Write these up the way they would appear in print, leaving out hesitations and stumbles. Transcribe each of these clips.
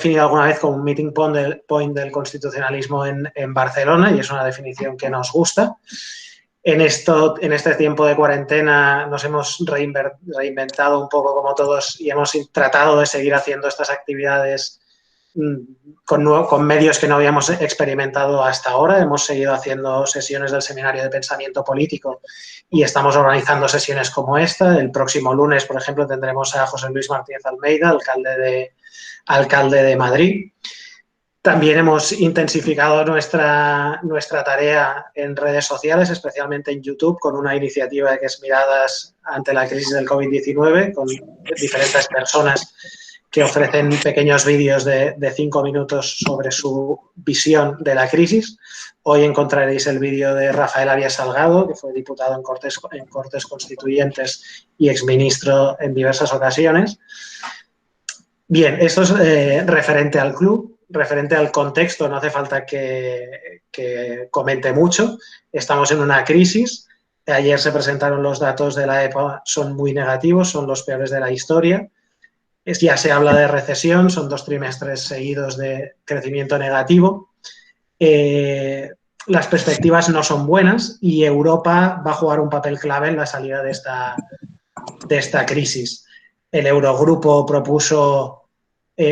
definido alguna vez como un meeting point del constitucionalismo en Barcelona, y es una definición que nos gusta. En este tiempo de cuarentena nos hemos reinventado un poco como todos y hemos tratado de seguir haciendo estas actividades con medios que no habíamos experimentado hasta ahora. Hemos seguido haciendo sesiones del Seminario de Pensamiento Político y estamos organizando sesiones como esta. El próximo lunes, por ejemplo, tendremos a José Luis Martínez Almeida, alcalde de Madrid. También hemos intensificado nuestra tarea en redes sociales, especialmente en YouTube, con una iniciativa que es Miradas ante la crisis del COVID-19, con diferentes personas que ofrecen pequeños vídeos de 5 minutos sobre su visión de la crisis. Hoy encontraréis el vídeo de Rafael Arias Salgado, que fue diputado en Cortes Constituyentes y exministro en diversas ocasiones. Bien, esto es referente al club. Referente al contexto, no hace falta que comente mucho. Estamos en una crisis. Ayer se presentaron los datos de la EPA, son muy negativos, son los peores de la historia. Ya se habla de recesión, son 2 trimestres seguidos de crecimiento negativo. Las perspectivas no son buenas y Europa va a jugar un papel clave en la salida de esta crisis. El Eurogrupo propuso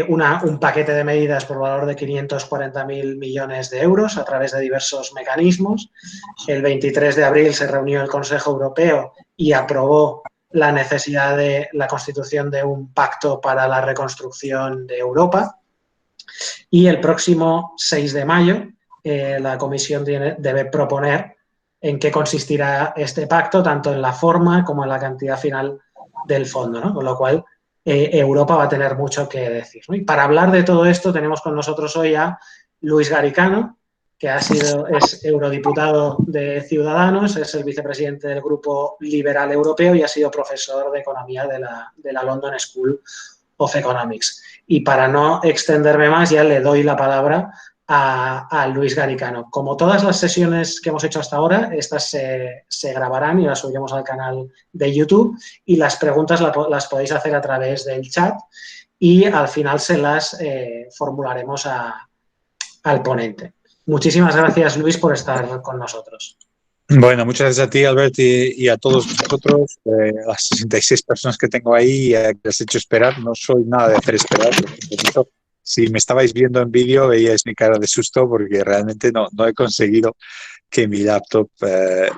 un paquete de medidas por valor de 540.000 millones de euros a través de diversos mecanismos. El 23 de abril se reunió el Consejo Europeo y aprobó la necesidad de la constitución de un pacto para la reconstrucción de Europa. Y el próximo 6 de mayo la Comisión debe proponer en qué consistirá este pacto, tanto en la forma como en la cantidad final del fondo, ¿no? Con lo cual, Europa va a tener mucho que decir, ¿no? Y para hablar de todo esto tenemos con nosotros hoy a Luis Garicano, que es eurodiputado de Ciudadanos, es el vicepresidente del Grupo Liberal Europeo y ha sido profesor de Economía de la London School of Economics. Y para no extenderme más, ya le doy la palabra a Luis Garicano. Como todas las sesiones que hemos hecho hasta ahora, estas se grabarán y las subiremos al canal de YouTube, y las preguntas las podéis hacer a través del chat y al final se las formularemos al ponente. Muchísimas gracias, Luis, por estar con nosotros. Bueno, muchas gracias a ti, Albert, y a todos vosotros, a las 66 personas que tengo ahí, que has hecho esperar. No soy nada de hacer esperar. Si me estabais viendo en vídeo, veíais mi cara de susto porque realmente no he conseguido que mi laptop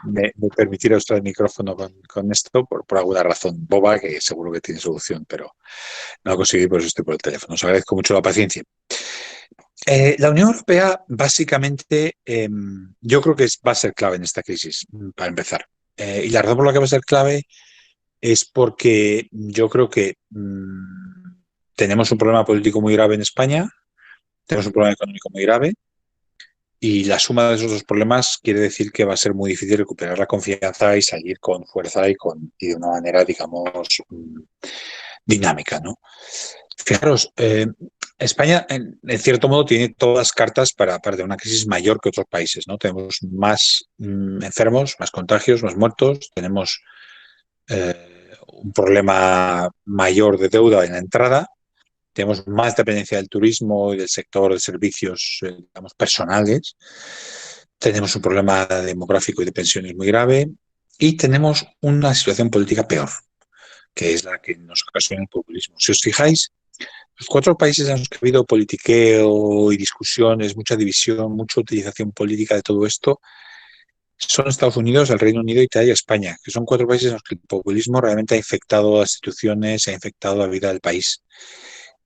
me permitiera usar el micrófono con esto por alguna razón boba que seguro que tiene solución, pero no lo conseguí, por eso estoy por el teléfono. Os agradezco mucho la paciencia. La Unión Europea, básicamente, yo creo que va a ser clave en esta crisis, para empezar. Y la razón por la que va a ser clave es porque yo creo que tenemos un problema político muy grave en España, tenemos un problema económico muy grave, y la suma de esos dos problemas quiere decir que va a ser muy difícil recuperar la confianza y salir con fuerza y de una manera, digamos, dinámica, ¿no? Fijaros, España, en cierto modo, tiene todas las cartas para tener una crisis mayor que otros países, ¿no? Tenemos más enfermos, más contagios, más muertos, tenemos un problema mayor de deuda en la entrada, tenemos más dependencia del turismo y del sector de servicios, digamos, personales, tenemos un problema demográfico y de pensiones muy grave y tenemos una situación política peor, que es la que nos ocasiona el populismo. Si os fijáis, los 4 países en los que ha habido politiqueo y discusiones, mucha división, mucha utilización política de todo esto, son Estados Unidos, el Reino Unido, Italia y España, que son 4 países en los que el populismo realmente ha infectado las instituciones, ha infectado la vida del país.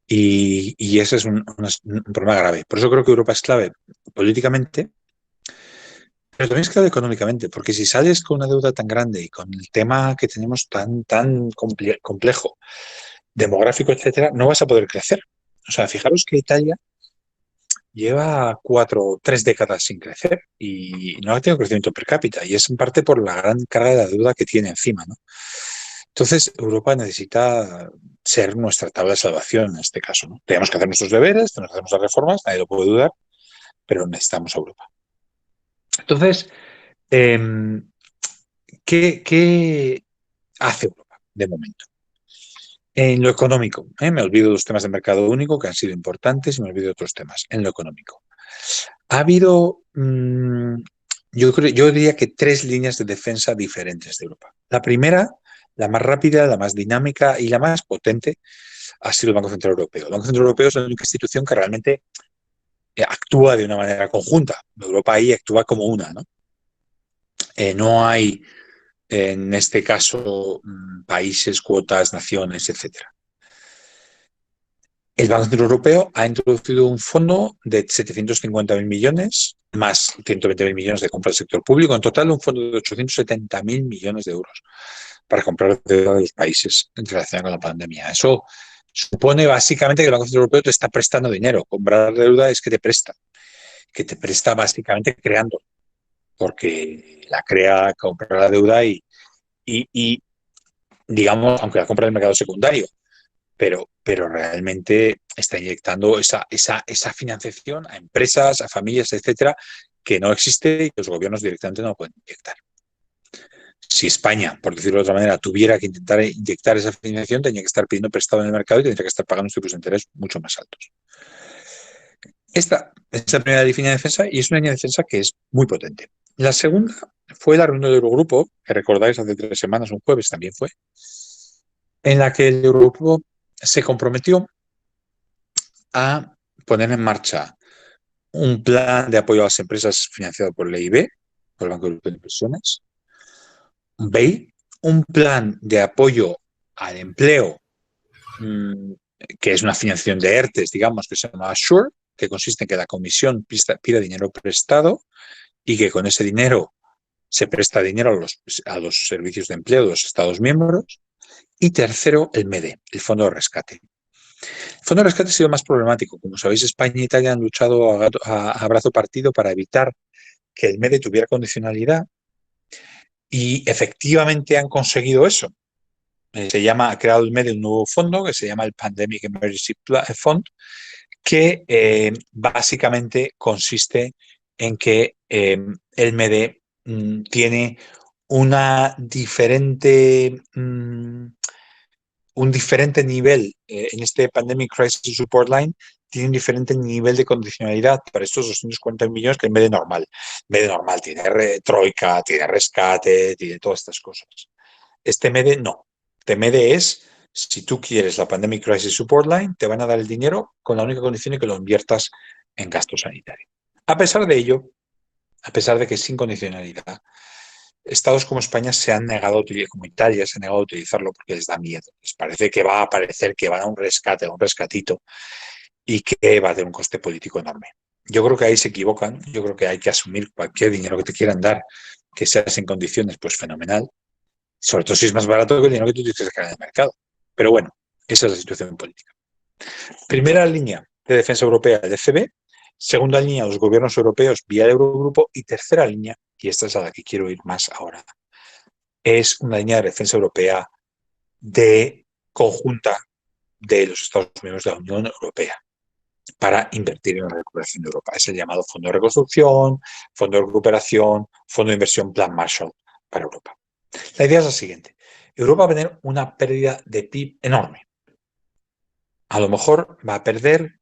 Y ese es un problema grave. Por eso creo que Europa es clave políticamente, pero también es clave económicamente, porque si sales con una deuda tan grande y con el tema que tenemos tan complejo, demográfico, etcétera, no vas a poder crecer. O sea, fijaros que Italia lleva 3 décadas sin crecer y no ha tenido crecimiento per cápita, y es en parte por la gran carga de la deuda que tiene encima, ¿no? Entonces, Europa necesita ser nuestra tabla de salvación en este caso, ¿no? Tenemos que hacer nuestros deberes, tenemos que hacer nuestras reformas, nadie lo puede dudar, pero necesitamos a Europa. Entonces, ¿qué hace Europa de momento? En lo económico, me olvido de los temas de mercado único que han sido importantes y me olvido de otros temas. En lo económico. Ha habido, yo diría que 3 líneas de defensa diferentes de Europa. La primera, la más rápida, la más dinámica y la más potente ha sido el Banco Central Europeo. El Banco Central Europeo es la única institución que realmente actúa de una manera conjunta. Europa ahí actúa como una, ¿no? No hay, en este caso, países, cuotas, naciones, etcétera. El Banco Central Europeo ha introducido un fondo de 750.000 millones más 120.000 millones de compra del sector público, en total un fondo de 870.000 millones de euros para comprar deuda de los países en relación con la pandemia. Eso supone básicamente que el Banco Central Europeo te está prestando dinero. Comprar deuda es que te presta básicamente creando, porque la crea, compra la deuda y digamos, aunque la compra en el mercado secundario, pero realmente está inyectando esa financiación a empresas, a familias, etcétera, que no existe y que los gobiernos directamente no pueden inyectar. Si España, por decirlo de otra manera, tuviera que intentar inyectar esa financiación, tendría que estar pidiendo prestado en el mercado y tendría que estar pagando tipos de interés mucho más altos. Esta es la primera línea de defensa y es una línea de defensa que es muy potente. La segunda fue la reunión del Eurogrupo, que recordáis hace 3 semanas, un jueves también fue, en la que el Eurogrupo se comprometió a poner en marcha un plan de apoyo a las empresas financiado por el EIB, por el Banco Europeo de Inversiones, BEI, un plan de apoyo al empleo, que es una financiación de ERTES, digamos, que se llama SURE, que consiste en que la comisión pida dinero prestado y que con ese dinero se presta dinero a los servicios de empleo de los Estados miembros. Y tercero, el MEDE, el Fondo de Rescate. El Fondo de Rescate ha sido más problemático. Como sabéis, España e Italia han luchado a brazo partido para evitar que el MEDE tuviera condicionalidad y efectivamente han conseguido eso. Ha creado el MEDE un nuevo fondo que se llama el Pandemic Emergency Fund, que básicamente consiste en que el MEDE tiene una diferente, un diferente nivel en este Pandemic Crisis Support Line, tiene un diferente nivel de condicionalidad para estos 240 millones que el MEDE normal. El MEDE normal tiene troika, tiene rescate, tiene todas estas cosas. Este MEDE no. Este MEDE es, si tú quieres la Pandemic Crisis Support Line, te van a dar el dinero con la única condición de que lo inviertas en gasto sanitario. A pesar de ello, a pesar de que es sin condicionalidad, estados como España se han negado a utilizarlo, como Italia se ha negado a utilizarlo porque les da miedo. Les parece que va a aparecer que van a un rescate, a un rescatito, y que va a tener un coste político enorme. Yo creo que ahí se equivocan. Yo creo que hay que asumir cualquier dinero que te quieran dar, que seas en condiciones, pues fenomenal. Sobre todo si es más barato que el dinero que tú tienes que sacar en el mercado. Pero bueno, esa es la situación política. Primera línea de defensa europea, el ECB. Segunda línea, los gobiernos europeos vía el Eurogrupo. Y tercera línea, y esta es a la que quiero ir más ahora, es una línea de defensa europea de conjunta de los Estados miembros de la Unión Europea para invertir en la recuperación de Europa. Es el llamado Fondo de Reconstrucción, Fondo de Recuperación, Fondo de Inversión, Plan Marshall para Europa. La idea es la siguiente. Europa va a tener una pérdida de PIB enorme. A lo mejor va a perder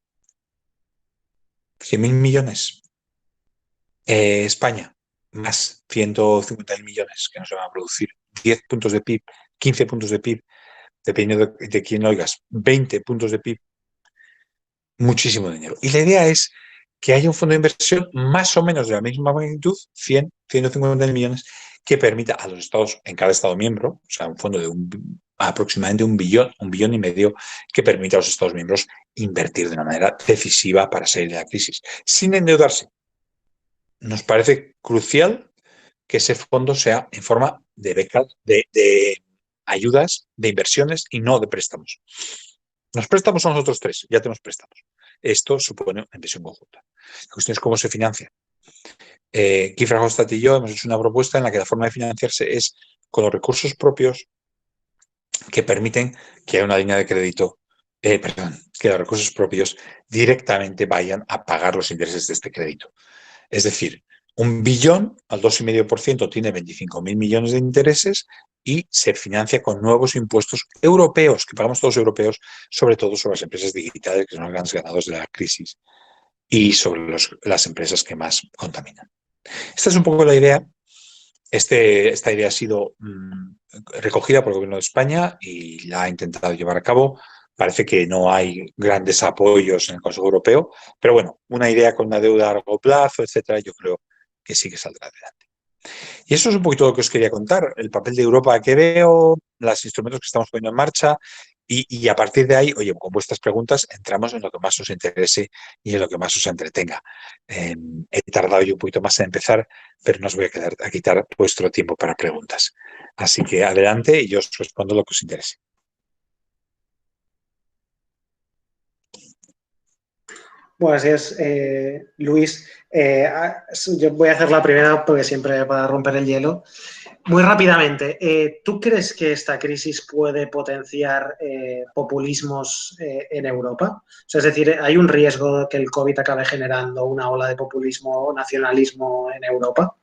100.000 millones. España, más 150.000 millones que no se van a producir. 10 puntos de PIB, 15 puntos de PIB, dependiendo de quién lo oigas, 20 puntos de PIB. Muchísimo dinero. Y la idea es que haya un fondo de inversión más o menos de la misma magnitud, 100, 150 millones, que permita a los estados, en cada estado miembro, o sea, un fondo de aproximadamente un billón y medio, que permita a los estados miembros invertir de una manera decisiva para salir de la crisis, sin endeudarse. Nos parece crucial que ese fondo sea en forma de becas, de ayudas, de inversiones y no de préstamos. Los préstamos son nosotros tres, ya tenemos préstamos. Esto supone una inversión conjunta. La cuestión es cómo se financia. Kiefer Hofstad y yo hemos hecho una propuesta en la que la forma de financiarse es con los recursos propios que permiten que haya una línea de crédito, que los recursos propios directamente vayan a pagar los intereses de este crédito. Es decir, 1 billón al 2,5% tiene 25.000 millones de intereses y se financia con nuevos impuestos europeos, que pagamos todos europeos, sobre todo sobre las empresas digitales, que son los grandes ganadores de la crisis, y sobre las empresas que más contaminan. Esta es un poco la idea. Esta idea ha sido recogida por el Gobierno de España y la ha intentado llevar a cabo. Parece que no hay grandes apoyos en el Consejo Europeo, pero bueno, una idea con una deuda a largo plazo, etcétera, yo creo que sí que saldrá adelante. Y eso es un poquito lo que os quería contar, el papel de Europa que veo, los instrumentos que estamos poniendo en marcha y a partir de ahí, oye, con vuestras preguntas entramos en lo que más os interese y en lo que más os entretenga. He tardado yo un poquito más en empezar, pero no os voy a quitar vuestro tiempo para preguntas. Así que adelante y yo os respondo lo que os interese. Bueno, así es, Luis. Yo voy a hacer la primera porque siempre para romper el hielo. Muy rápidamente, ¿tú crees que esta crisis puede potenciar populismos en Europa? O sea, es decir, ¿hay un riesgo de que el COVID acabe generando una ola de populismo o nacionalismo en Europa?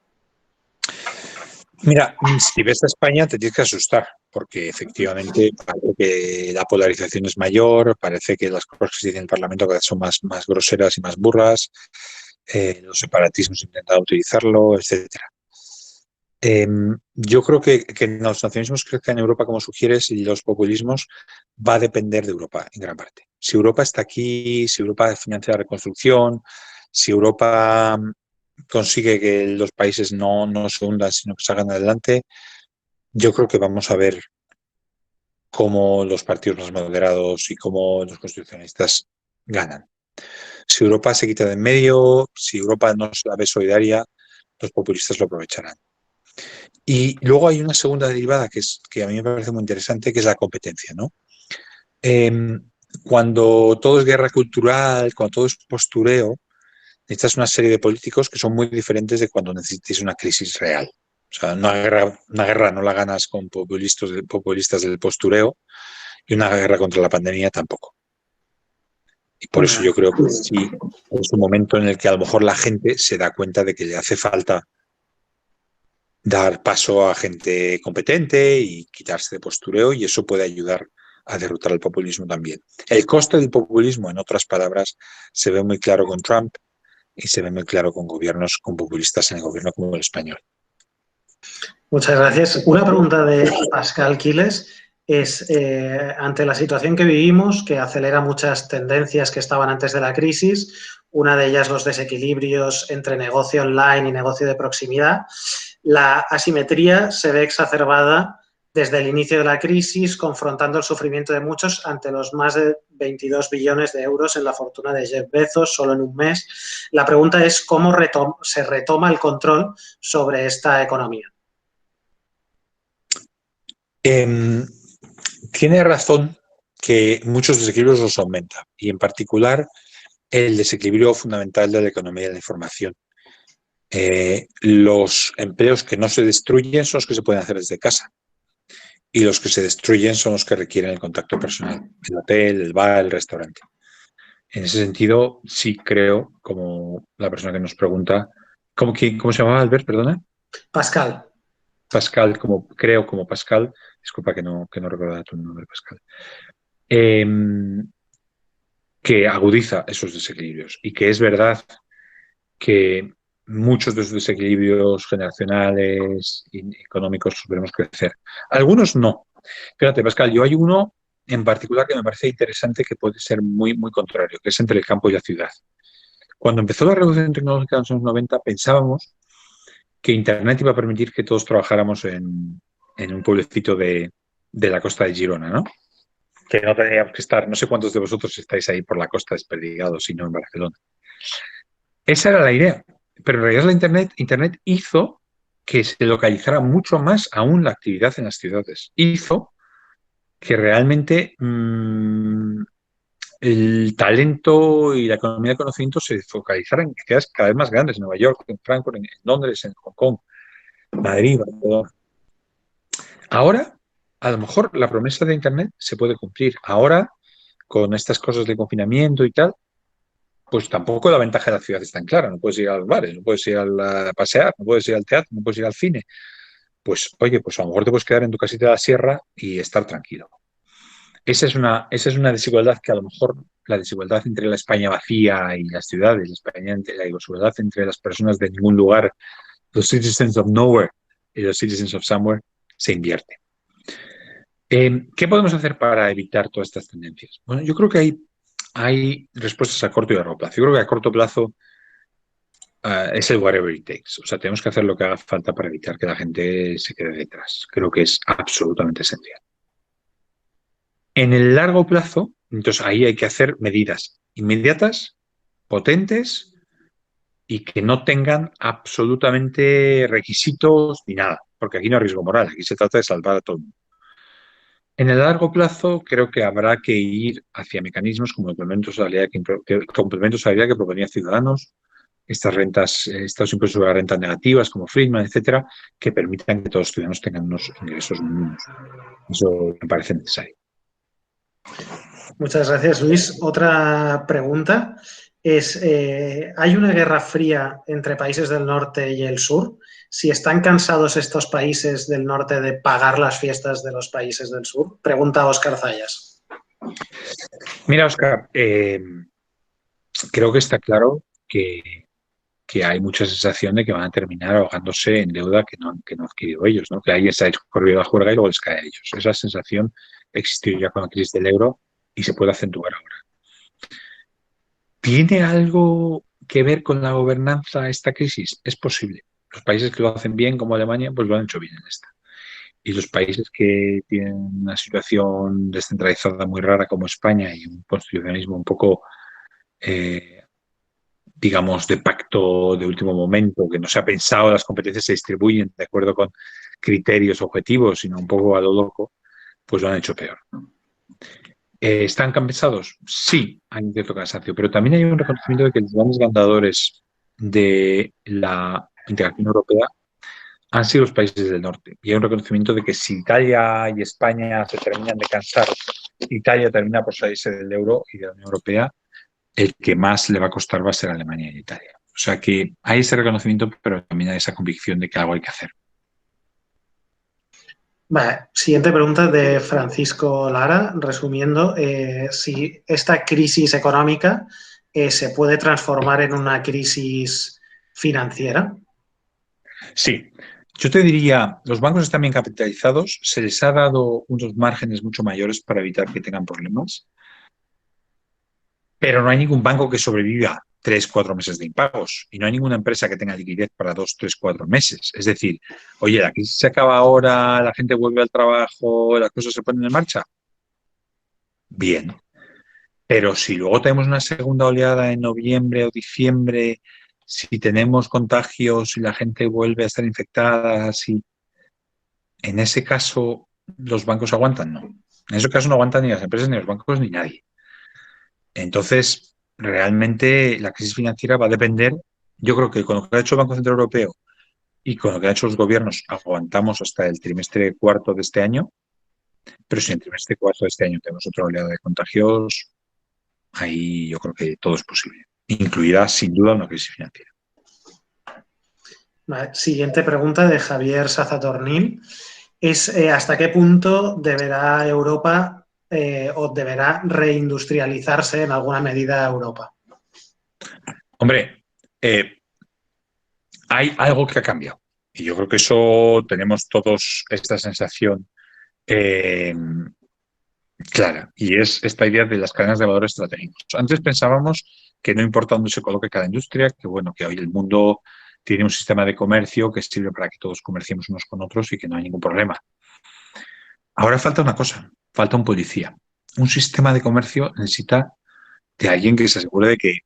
Mira, si ves a España te tienes que asustar, porque efectivamente parece que la polarización es mayor, parece que las cosas que se dicen en el Parlamento cada vez son más groseras y más burras, los separatismos intentan utilizarlo, etcétera. Yo creo que los nacionalismos crezcan en Europa, como sugieres, y los populismos va a depender de Europa en gran parte. Si Europa está aquí, si Europa financia la reconstrucción, si Europa consigue que los países no se hundan, sino que salgan adelante, yo creo que vamos a ver cómo los partidos más moderados y cómo los constitucionalistas ganan. Si Europa se quita de en medio, si Europa no se la ve solidaria, los populistas lo aprovecharán. Y luego hay una segunda derivada que a mí me parece muy interesante, que es la competencia, ¿no? Cuando todo es guerra cultural, cuando todo es postureo, necesitas una serie de políticos que son muy diferentes de cuando necesites una crisis real. O sea, una guerra no la ganas con populistas del postureo y una guerra contra la pandemia tampoco. Y por eso yo creo que sí, es un momento en el que a lo mejor la gente se da cuenta de que le hace falta dar paso a gente competente y quitarse de postureo, y eso puede ayudar a derrotar el populismo también. El coste del populismo, en otras palabras, se ve muy claro con Trump y se ve muy claro con gobiernos, con populistas en el gobierno como el español. Muchas gracias. Una pregunta de Pascal Quiles es, ante la situación que vivimos, que acelera muchas tendencias que estaban antes de la crisis, una de ellas los desequilibrios entre negocio online y negocio de proximidad, la asimetría se ve exacerbada desde el inicio de la crisis, confrontando el sufrimiento de muchos ante los más de 22 billones de euros en la fortuna de Jeff Bezos solo en un mes. La pregunta es cómo se retoma el control sobre esta economía. Tiene razón que muchos desequilibrios los aumenta, y en particular el desequilibrio fundamental de la economía de la información. Los empleos que no se destruyen son los que se pueden hacer desde casa, y los que se destruyen son los que requieren el contacto personal, el hotel, el bar, el restaurante. En ese sentido, sí creo, como la persona que nos pregunta, ¿cómo se llamaba, Albert? Perdona. Pascal. Pascal, como Pascal, disculpa que no recordaba tu nombre, Pascal, que agudiza esos desequilibrios, y que es verdad que muchos de esos desequilibrios generacionales y económicos los veremos crecer. Algunos no. Fíjate, Pascal, yo hay uno en particular que me parece interesante, que puede ser muy, muy contrario, que es entre el campo y la ciudad. Cuando empezó la revolución tecnológica en los años 90, pensábamos que Internet iba a permitir que todos trabajáramos en un pueblecito de la costa de Girona, ¿no? Que no teníamos que estar, no sé cuántos de vosotros estáis ahí por la costa desperdigados, sino en Barcelona. Esa era la idea, pero en realidad Internet hizo que se localizara mucho más aún la actividad en las ciudades. Hizo que realmente el talento y la economía del conocimiento se focalizaran en ciudades cada vez más grandes, en Nueva York, en Frankfurt, en Londres, en Hong Kong, Madrid, Barcelona. Ahora, a lo mejor la promesa de Internet se puede cumplir. Ahora, con estas cosas de confinamiento y tal, pues tampoco la ventaja de la ciudad es tan clara. No puedes ir a los bares, no puedes ir a pasear, no puedes ir al teatro, no puedes ir al cine. Pues, oye, pues a lo mejor te puedes quedar en tu casita de la sierra y estar tranquilo. Esa es una desigualdad que a lo mejor la desigualdad entre la España vacía y las ciudades, la desigualdad entre las personas de ningún lugar, los citizens of nowhere y los citizens of somewhere, se invierte. ¿Qué podemos hacer para evitar todas estas tendencias? Bueno, yo creo que hay respuestas a corto y a largo plazo. Yo creo que a corto plazo es el whatever it takes. O sea, tenemos que hacer lo que haga falta para evitar que la gente se quede detrás. Creo que es absolutamente esencial. En el largo plazo, entonces ahí hay que hacer medidas inmediatas, potentes y que no tengan absolutamente requisitos ni nada, porque aquí no hay riesgo moral, aquí se trata de salvar a todo el mundo. En el largo plazo, creo que habrá que ir hacia mecanismos como el complemento de salarial que proponían Ciudadanos, estas rentas, estos impuestos sobre las rentas negativas como Friedman, etcétera, que permitan que todos los ciudadanos tengan unos ingresos mínimos. Eso me parece necesario. Muchas gracias, Luis. Otra pregunta es, ¿hay una guerra fría entre países del norte y el sur? Si están cansados estos países del norte de pagar las fiestas de los países del sur. Pregunta Óscar Zayas. Mira, Óscar, creo que está claro que hay mucha sensación de que van a terminar ahogándose en deuda que no han adquirido ellos, ¿no? Que alguien se ha corrido la juerga y luego les cae a ellos. Esa sensación existió ya con la crisis del euro y se puede acentuar ahora. ¿Tiene algo que ver con la gobernanza esta crisis? Es posible. Los países que lo hacen bien, como Alemania, pues lo han hecho bien en esta. Y los países que tienen una situación descentralizada muy rara, como España, y un constitucionalismo un poco, digamos, de pacto de último momento, que no se ha pensado, las competencias se distribuyen de acuerdo con criterios objetivos, sino un poco a lo loco, pues lo han hecho peor. ¿Están cansados? Sí, hay un cierto cansancio, pero también hay un reconocimiento de que los grandes ganadores de la integración europea han sido los países del norte. Y hay un reconocimiento de que si Italia y España se terminan de cansar, Italia termina por salirse del euro y de la Unión Europea, el que más le va a costar va a ser Alemania y Italia. O sea que hay ese reconocimiento, pero también hay esa convicción de que algo hay que hacer. Vale, siguiente pregunta de Francisco Lara, resumiendo, si esta crisis económica se puede transformar en una crisis financiera. Sí, yo te diría, los bancos están bien capitalizados, se les ha dado unos márgenes mucho mayores para evitar que tengan problemas, pero no hay ningún banco que sobreviva 3-4 meses de impagos y no hay ninguna empresa que tenga liquidez para 2-3-4 meses. Es decir, oye, la crisis se acaba ahora, la gente vuelve al trabajo, las cosas se ponen en marcha. Bien, pero si luego tenemos una segunda oleada en noviembre o diciembre, si tenemos contagios y la gente vuelve a estar infectada, si en ese caso los bancos aguantan, no. En ese caso no aguantan ni las empresas, ni los bancos, ni nadie. Entonces, realmente la crisis financiera va a depender, yo creo que con lo que ha hecho el Banco Central Europeo y con lo que han hecho los gobiernos, aguantamos hasta el trimestre cuarto de este año, pero si en el trimestre cuarto de este año tenemos otra oleada de contagios, ahí yo creo que todo es posible, incluida sin duda una crisis financiera. Vale, siguiente pregunta de Javier Sazatornil es ¿hasta qué punto deberá Europa o deberá reindustrializarse en alguna medida Europa? Hombre, hay algo que ha cambiado y yo creo que eso tenemos todos esta sensación clara, y es esta idea de las cadenas de valor estratégicos. Antes pensábamos que no importa dónde se coloque cada industria, que bueno, que hoy el mundo tiene un sistema de comercio que sirve para que todos comerciemos unos con otros y que no hay ningún problema. Ahora falta una cosa, falta un policía. Un sistema de comercio necesita de alguien que se asegure de que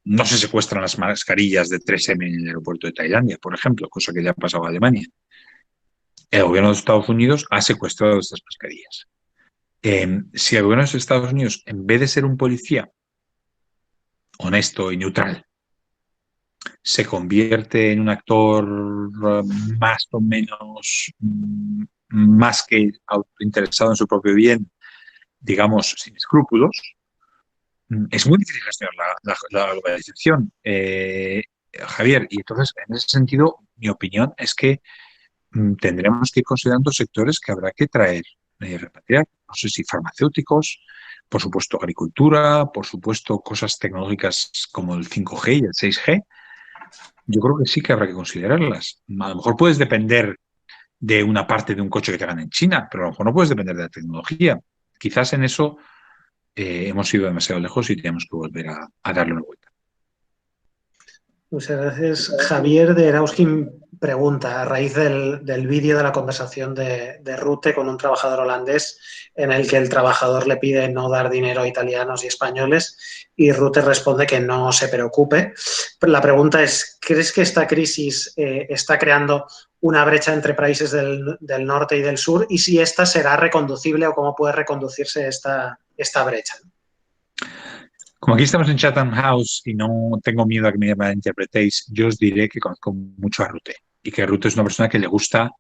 no se secuestran las mascarillas de 3M en el aeropuerto de Tailandia, por ejemplo, cosa que ya ha pasado a Alemania. El gobierno de Estados Unidos ha secuestrado estas mascarillas. Si el gobierno de Estados Unidos, en vez de ser un policía honesto y neutral, se convierte en un actor más o menos más que interesado en su propio bien, digamos, sin escrúpulos, Es muy difícil gestionar la globalización, Javier, y entonces, en ese sentido, mi opinión es que tendremos que ir considerando sectores que habrá que traer, repatriar, no sé si farmacéuticos, por supuesto agricultura, por supuesto cosas tecnológicas como el 5G y el 6G. Yo creo que sí que habrá que considerarlas. A lo mejor puedes depender de una parte de un coche que te hagan en China, pero a lo mejor no puedes depender de la tecnología. Quizás en eso hemos ido demasiado lejos y tenemos que volver a darle una vuelta. Muchas gracias. Javier de Erauskin pregunta, a raíz del vídeo de la conversación de Rute con un trabajador holandés en el que el trabajador le pide no dar dinero a italianos y españoles y Rute responde que no se preocupe. La pregunta es, ¿crees que esta crisis está creando una brecha entre países del norte y del sur? Y si esta será reconducible o cómo puede reconducirse esta brecha. Como aquí estamos en Chatham House y no tengo miedo a que me malinterpretéis, yo os diré que conozco mucho a Rute y que Rute es una persona que le gusta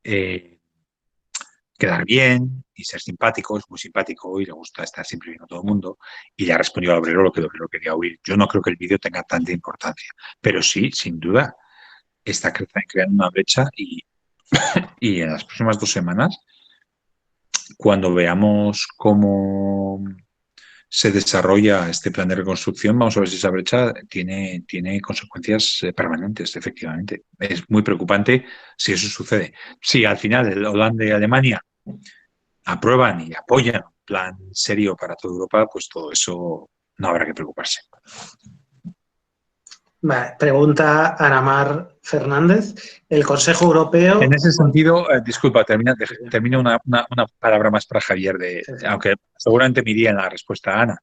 quedar bien y ser simpático, es muy simpático y le gusta estar siempre bien con todo el mundo y le ha respondido al obrero lo que el obrero quería oír. Yo no creo que el vídeo tenga tanta importancia, pero sí, sin duda, está creando una brecha y en las próximas 2 semanas, cuando veamos cómo se desarrolla este plan de reconstrucción, vamos a ver si esa brecha tiene consecuencias permanentes, efectivamente. Es muy preocupante si eso sucede. Si al final Holanda y Alemania aprueban y apoyan un plan serio para toda Europa, pues todo eso no habrá que preocuparse. Vale, pregunta Ana Mar Fernández. El Consejo Europeo... En ese sentido, disculpa, termina una palabra más para Javier, aunque seguramente me iría en la respuesta a Ana.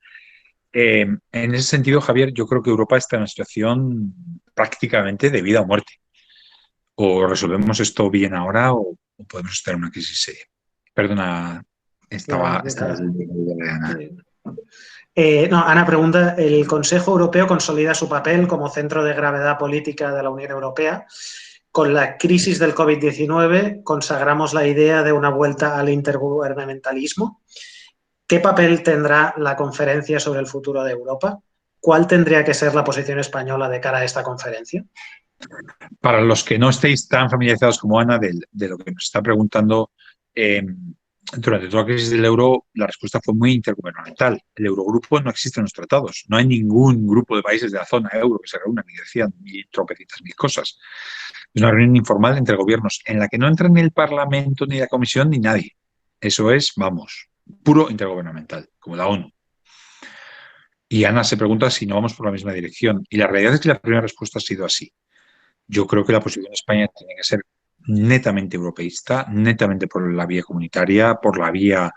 En ese sentido, Javier, yo creo que Europa está en una situación prácticamente de vida o muerte. O resolvemos esto bien ahora o podemos estar en una crisis seria. Perdona, estaba Ana. Ana pregunta, ¿el Consejo Europeo consolida su papel como centro de gravedad política de la Unión Europea? Con la crisis del COVID-19 consagramos la idea de una vuelta al intergubernamentalismo. ¿Qué papel tendrá la conferencia sobre el futuro de Europa? ¿Cuál tendría que ser la posición española de cara a esta conferencia? Para los que no estéis tan familiarizados como Ana de lo que nos está preguntando, durante toda la crisis del euro, la respuesta fue muy intergubernamental. El Eurogrupo no existe en los tratados. No hay ningún grupo de países de la zona euro que se reúnan y decían tropecientas mil cosas. Es una reunión informal entre gobiernos en la que no entra ni el Parlamento, ni la Comisión, ni nadie. Eso es, vamos, puro intergubernamental, como la ONU. Y Ana se pregunta si no vamos por la misma dirección. Y la realidad es que la primera respuesta ha sido así. Yo creo que la posición de España tiene que ser netamente europeísta, netamente por la vía comunitaria, por la vía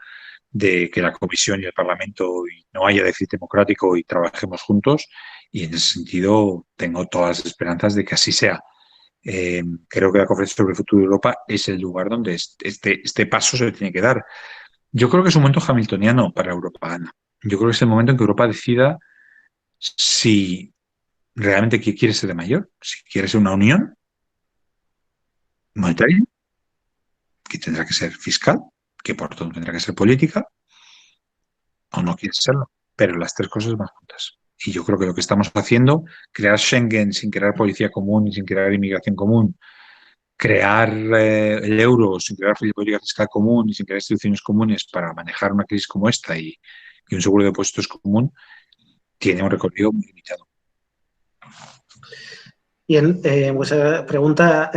de que la Comisión y el Parlamento no haya déficit democrático y trabajemos juntos. Y en ese sentido tengo todas las esperanzas de que así sea. Creo que la Conferencia sobre el Futuro de Europa es el lugar donde este paso se tiene que dar. Yo creo que es un momento hamiltoniano para Europa, Ana. Yo creo que es el momento en que Europa decida si realmente quiere ser de mayor, si quiere ser una unión monetaria, que tendrá que ser fiscal, que por tanto tendrá que ser política, o no quiere serlo. Pero las tres cosas van juntas. Y yo creo que lo que estamos haciendo, crear Schengen sin crear policía común y sin crear inmigración común, crear el euro sin crear política fiscal común y sin crear instituciones comunes para manejar una crisis como esta y un seguro de puestos común, tiene un recorrido muy limitado. Bien, pregunta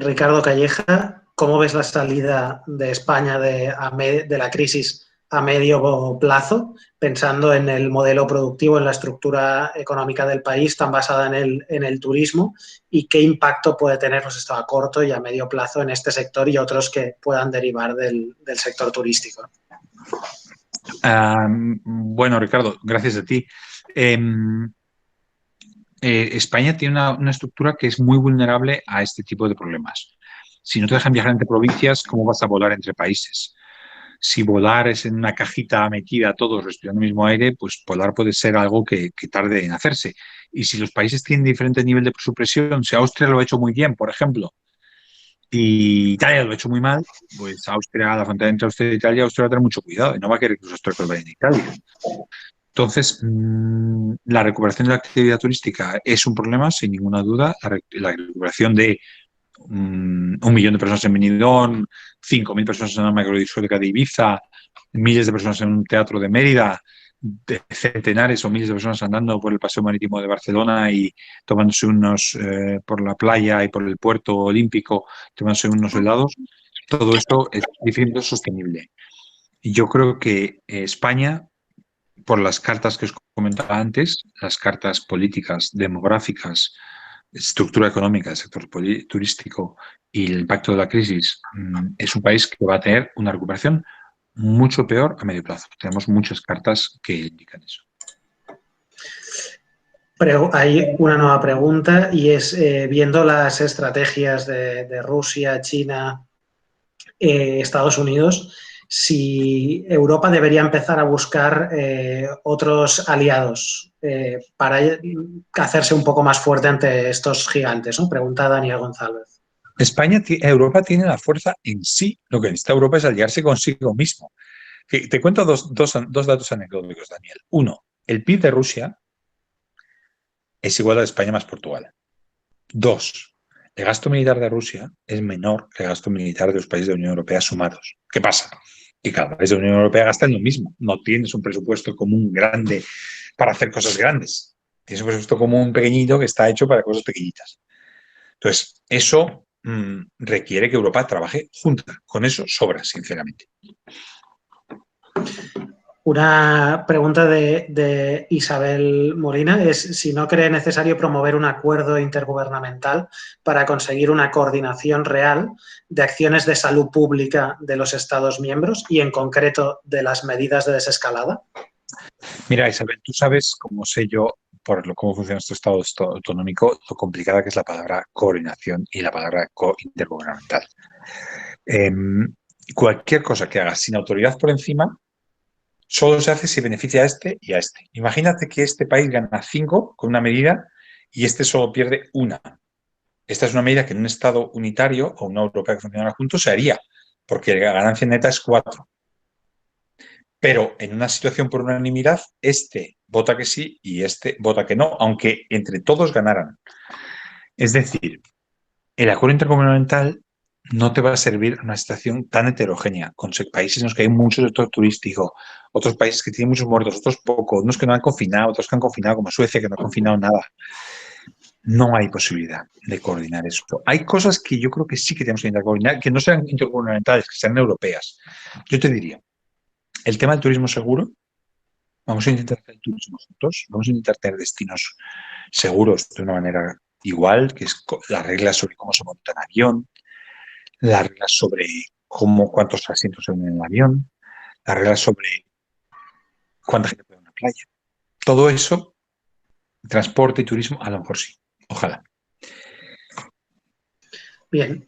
Ricardo Calleja, ¿cómo ves la salida de España de la crisis a medio plazo, pensando en el modelo productivo, en la estructura económica del país tan basada en el turismo y qué impacto puede tener pues, esto a corto y a medio plazo en este sector y otros que puedan derivar del sector turístico? Bueno, Ricardo, gracias a ti. España tiene una estructura que es muy vulnerable a este tipo de problemas. Si no te dejan viajar entre provincias, ¿cómo vas a volar entre países? Si volar es en una cajita metida todos respirando el mismo aire, pues volar puede ser algo que tarde en hacerse. Y si los países tienen diferente nivel de supresión, si Austria lo ha hecho muy bien, por ejemplo, y Italia lo ha hecho muy mal, pues Austria, la frontera entre Austria e Italia, Austria va a tener mucho cuidado y no va a querer que los austriacos vayan a Italia. Entonces, la recuperación de la actividad turística es un problema, sin ninguna duda. La recuperación de 1 millón de personas en Benidorm, 5.000 personas en la macrodiscoteca de Ibiza, miles de personas en un teatro de Mérida, de centenares o miles de personas andando por el paseo marítimo de Barcelona y tomándose unos por la playa y por el puerto olímpico, tomándose unos helados. Todo esto es difícilmente sostenible. Y yo creo que España, por las cartas que os comentaba antes, las cartas políticas, demográficas, estructura económica del sector turístico y el impacto de la crisis, es un país que va a tener una recuperación mucho peor a medio plazo. Tenemos muchas cartas que indican eso. Pero hay una nueva pregunta y es, viendo las estrategias de Rusia, China, Estados Unidos, si Europa debería empezar a buscar otros aliados para hacerse un poco más fuerte ante estos gigantes, ¿no? Pregunta Daniel González. Europa tiene la fuerza en sí. Lo que necesita Europa es aliarse consigo mismo. Te cuento dos datos anecdóticos, Daniel. Uno, el PIB de Rusia es igual a España más Portugal. Dos, el gasto militar de Rusia es menor que el gasto militar de los países de la Unión Europea sumados. ¿Qué pasa? Que cada país de la Unión Europea gasta en lo mismo. No tienes un presupuesto común grande para hacer cosas grandes. Tienes un presupuesto común pequeñito que está hecho para cosas pequeñitas. Entonces, eso requiere que Europa trabaje junta. Con eso sobra, sinceramente. Una pregunta de Isabel Molina es si no cree necesario promover un acuerdo intergubernamental para conseguir una coordinación real de acciones de salud pública de los Estados miembros y, en concreto, de las medidas de desescalada. Mira, Isabel, tú sabes, como sé yo, cómo funciona nuestro Estado autonómico, lo complicada que es la palabra coordinación y la palabra intergubernamental. Cualquier cosa que hagas sin autoridad por encima solo se hace si beneficia a este y a este. Imagínate que este país gana 5 con una medida y este solo pierde 1. Esta es una medida que en un Estado unitario o una europea que funcionara juntos se haría, porque la ganancia neta es 4. Pero en una situación por unanimidad, este vota que sí y este vota que no, aunque entre todos ganaran. Es decir, el acuerdo intergubernamental no te va a servir en una situación tan heterogénea, con países en los que hay mucho sector turístico, otros países que tienen muchos muertos, otros pocos, unos que no han confinado, otros que han confinado, como Suecia, que no ha confinado nada. No hay posibilidad de coordinar eso. Hay cosas que yo creo que sí que tenemos que intentar coordinar, que no sean intergubernamentales, que sean europeas. Yo te diría, el tema del turismo seguro, vamos a intentar hacer turismo juntos, vamos a intentar tener destinos seguros de una manera igual, que es las reglas sobre cómo se monta en avión, las reglas sobre cuántos asientos se unen en el avión, las reglas sobre cuánta gente puede ir a una playa. Todo eso, transporte y turismo, a lo mejor sí. Ojalá. Bien,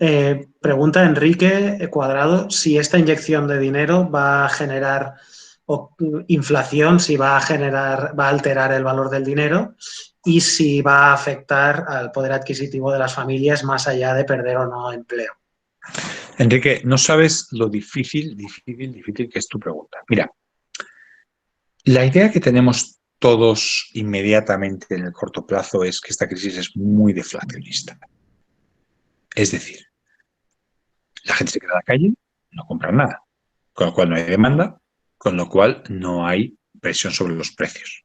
pregunta Enrique Cuadrado si esta inyección de dinero va a generar inflación, si va a alterar el valor del dinero y si va a afectar al poder adquisitivo de las familias más allá de perder o no empleo. Enrique, no sabes lo difícil que es tu pregunta. Mira, la idea que tenemos todos inmediatamente en el corto plazo es que esta crisis es muy deflacionista. Es decir, la gente se queda en la calle, no compra nada, con lo cual no hay demanda, con lo cual no hay presión sobre los precios.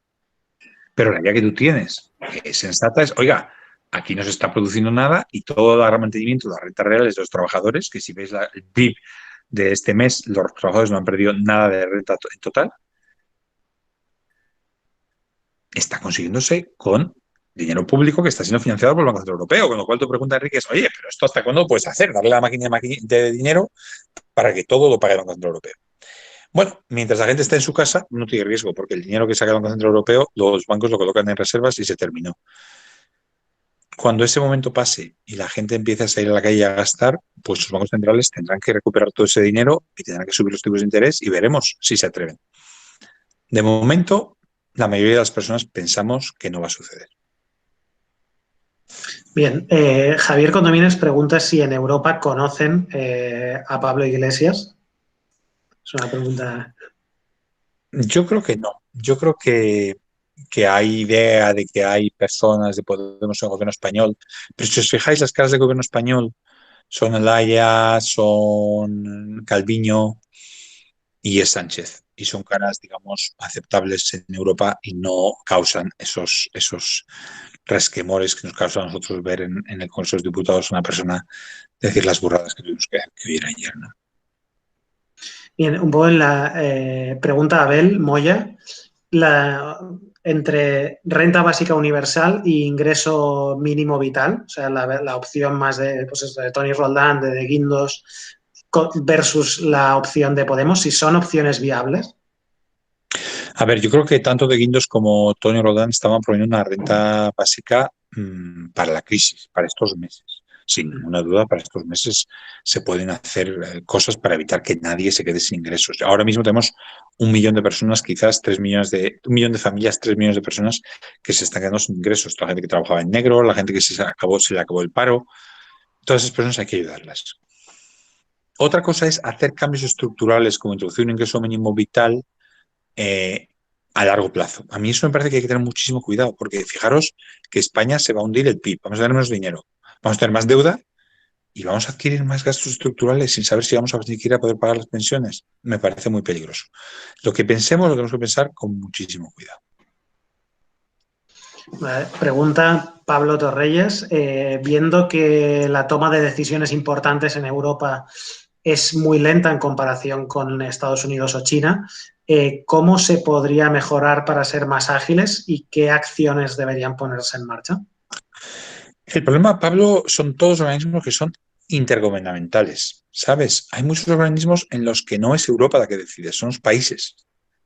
Pero la idea que tú tienes, que es sensata, es, oiga, aquí no se está produciendo nada y todo el mantenimiento, las rentas reales de los trabajadores, que si veis el PIB de este mes, los trabajadores no han perdido nada de renta en total, está consiguiéndose con dinero público que está siendo financiado por el Banco Central Europeo. Con lo cual tu pregunta, Enrique, es, oye, pero ¿esto hasta cuándo lo puedes hacer? Darle la máquina de dinero para que todo lo pague el Banco Central Europeo. Bueno, mientras la gente esté en su casa, no tiene riesgo, porque el dinero que saca el Banco Central Europeo, los bancos lo colocan en reservas y se terminó. Cuando ese momento pase y la gente empiece a salir a la calle a gastar, pues los bancos centrales tendrán que recuperar todo ese dinero y tendrán que subir los tipos de interés y veremos si se atreven. De momento, la mayoría de las personas pensamos que no va a suceder. Bien, Javier Condomines pregunta si en Europa conocen a Pablo Iglesias. Es una pregunta. Yo creo que no. Yo creo que hay idea de que hay personas de Podemos en el gobierno español, pero si os fijáis, las caras del gobierno español son Olaya, son Calviño y es Sánchez. Y son caras, digamos, aceptables en Europa y no causan esos resquemores que nos causa a nosotros ver en el Congreso de los Diputados una persona decir las burradas que tuvimos que oír ayer, ¿no? Bien, un poco en la pregunta a Abel Moya, entre renta básica universal e ingreso mínimo vital, o sea, la opción más de, pues eso, de Tony Roldán, de Guindos, versus la opción de Podemos, si son opciones viables. A ver, yo creo que tanto De Guindos como Tony Rodán estaban proponiendo una renta básica para la crisis, para estos meses. Sin ninguna duda, para estos meses se pueden hacer cosas para evitar que nadie se quede sin ingresos. Ahora mismo tenemos 1 millón de personas, quizás 1 millón de familias, 3 millones de personas que se están quedando sin ingresos. Toda la gente que trabajaba en negro, la gente que se le acabó el paro. Todas esas personas hay que ayudarlas. Otra cosa es hacer cambios estructurales como introducir un ingreso mínimo vital eh, a largo plazo. A mí eso me parece que hay que tener muchísimo cuidado, porque fijaros que España se va a hundir el PIB, vamos a tener menos dinero, vamos a tener más deuda y vamos a adquirir más gastos estructurales sin saber si vamos a siquiera poder pagar las pensiones. Me parece muy peligroso. Lo que pensemos lo tenemos que pensar con muchísimo cuidado. Vale. Pregunta Pablo Torreyes, viendo que la toma de decisiones importantes en Europa es muy lenta en comparación con Estados Unidos o China, ¿cómo se podría mejorar para ser más ágiles y qué acciones deberían ponerse en marcha? El problema, Pablo, son todos organismos que son intergubernamentales, ¿sabes? Hay muchos organismos en los que no es Europa la que decide, son los países.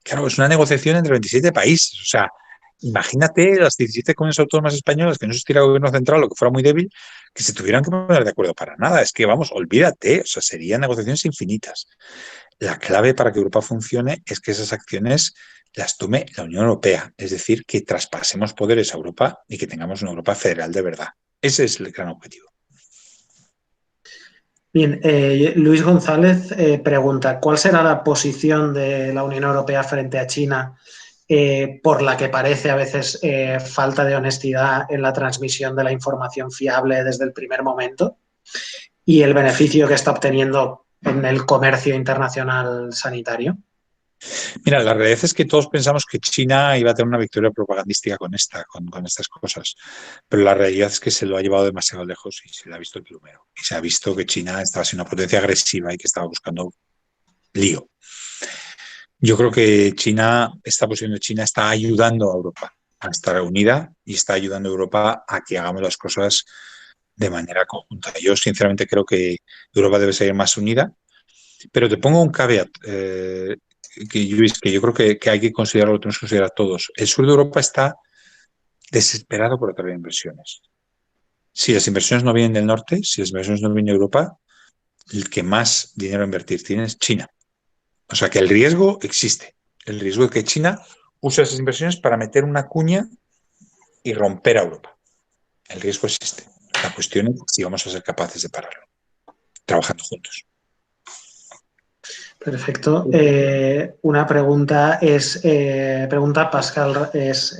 Claro, es una negociación entre 27 países. O sea, imagínate las 17 comunidades autónomas españolas que no existiera gobierno central o que fuera muy débil, que se tuvieran que poner de acuerdo para nada. Es que, vamos, olvídate, o sea, serían negociaciones infinitas. La clave para que Europa funcione es que esas acciones las tome la Unión Europea, es decir, que traspasemos poderes a Europa y que tengamos una Europa federal de verdad. Ese es el gran objetivo. Bien, Luis González pregunta, ¿cuál será la posición de la Unión Europea frente a China por la que parece a veces falta de honestidad en la transmisión de la información fiable desde el primer momento y el beneficio que está obteniendo en el comercio internacional sanitario? Mira, la realidad es que todos pensamos que China iba a tener una victoria propagandística con estas cosas, pero la realidad es que se lo ha llevado demasiado lejos y se le ha visto el plumero. Y se ha visto que China estaba siendo una potencia agresiva y que estaba buscando lío. Yo creo que esta posición de China está ayudando a Europa a estar unida y está ayudando a Europa a que hagamos las cosas de manera conjunta. Yo sinceramente creo que Europa debe ser más unida, pero te pongo un caveat que yo creo que hay que considerarlo, lo tenemos que considerar todos. El sur de Europa está desesperado por atraer inversiones. Si las inversiones no vienen del norte, si las inversiones no vienen de Europa, el que más dinero a invertir tiene es China. O sea que el riesgo existe. El riesgo de que China use esas inversiones para meter una cuña y romper a Europa. El riesgo existe. La cuestión es si vamos a ser capaces de pararlo, trabajando juntos. Perfecto. Una pregunta pregunta Pascal, es